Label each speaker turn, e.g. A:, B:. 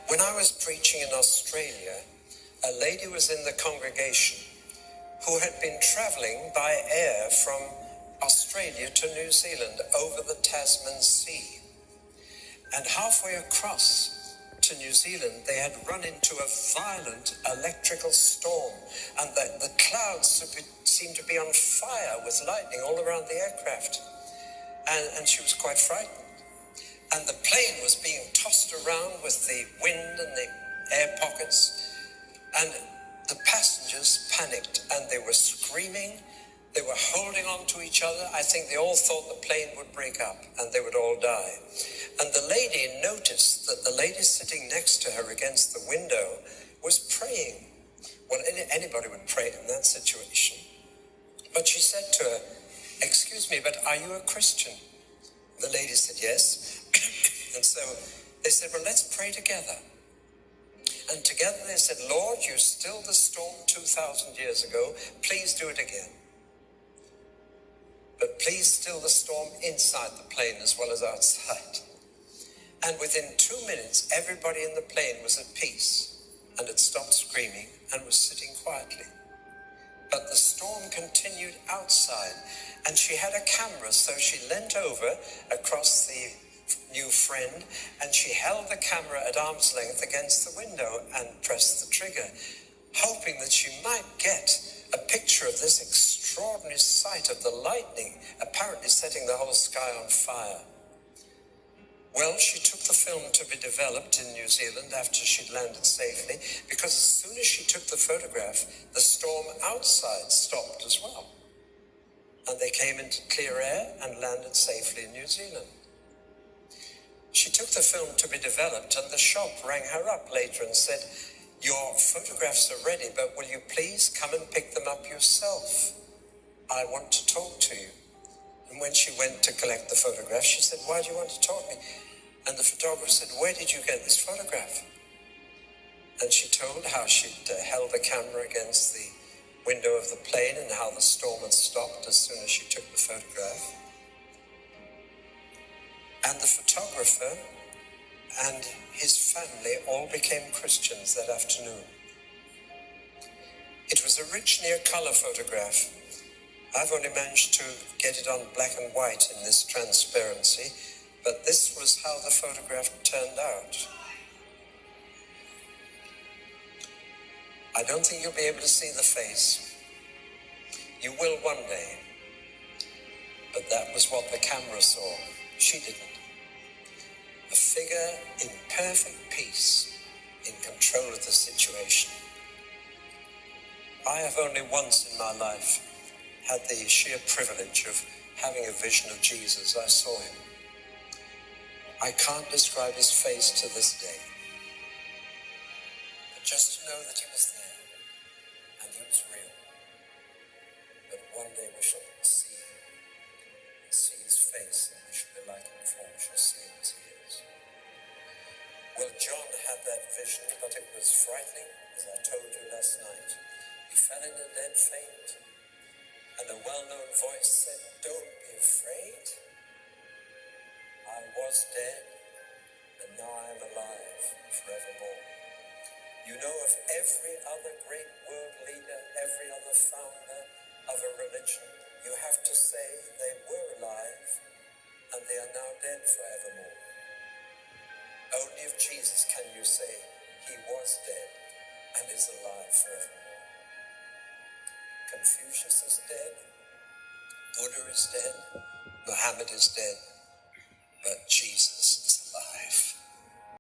A: When I was preaching in Australia, a lady was in the congregation who had been traveling by air from Australia to New Zealand over the Tasman Sea. And halfway across to New Zealand, they had run into a violent electrical storm, and the clouds seemed to be on fire with lightning all around the aircraft. And she was quite frightened. And the plane was being tossed around with the wind and the air pockets. And the passengers panicked, and they were screaming. They were holding on to each other. I think they all thought the plane would break up and they would all die. And the lady noticed that the lady sitting next to her against the window was praying. Well, anybody would pray in that situation. But she said to her, "Excuse me, but are you a Christian?" The lady said, "Yes." And so they said, "Well, let's pray together." And together they said, "Lord, you stilled the storm 2,000 years ago. Please do it again. But please still the storm inside the plane as well as outside." And within 2 minutes, everybody in the plane was at peace and had stopped screaming and was sitting quietly. But the storm continued outside, and she had a camera, so she leant over across the new friend, and she held the camera at arm's length against the window and pressed the trigger, hoping that she might get a picture of this extraordinary sight of the lightning apparently setting the whole sky on fire. Well, she took the film to be developed in New Zealand after she'd landed safely, because as soon as she took the photograph, the storm outside stopped as well. And they came into clear air and landed safely in New Zealand. She took the film to be developed, and the shop rang her up later and said, "Your photographs are ready, but will you please come and pick them up yourself? I want to talk to you." And when she went to collect the photograph, she said, "Why do you want to talk to me?" And the photographer said, "Where did you get this photograph?" And she told how she'd held the camera against the window of the plane and how the storm had stopped as soon as she took the photograph. And the photographer and his family all became Christians that afternoon. It was originally a color photograph. I've only managed to get it on black and white in this transparency, but this was how the photograph turned out. I don't think you'll be able to see the face. You will one day, but that was what the camera saw. She didn't. A figure in perfect peace, in control of the situation. I have only once in my life had the sheer privilege of having a vision of Jesus. I saw him. I can't describe his face to this day. But just to know that he was there, and he was real. But one day we shall see him, and see his face, and we shall be like him, for we shall see him as he is. Well, John had that vision, but it was frightening, as I told you last night. He fell in a dead faint, and a well-known voice said, "Don't be afraid. I was dead, and now I am alive forevermore." You know of every other great world leader, every other founder of a religion, you have to say they were alive, and they are now dead forevermore. Only of Jesus can you say he was dead and is alive forevermore. Confucius is dead, Buddha is dead, Muhammad is dead, but Jesus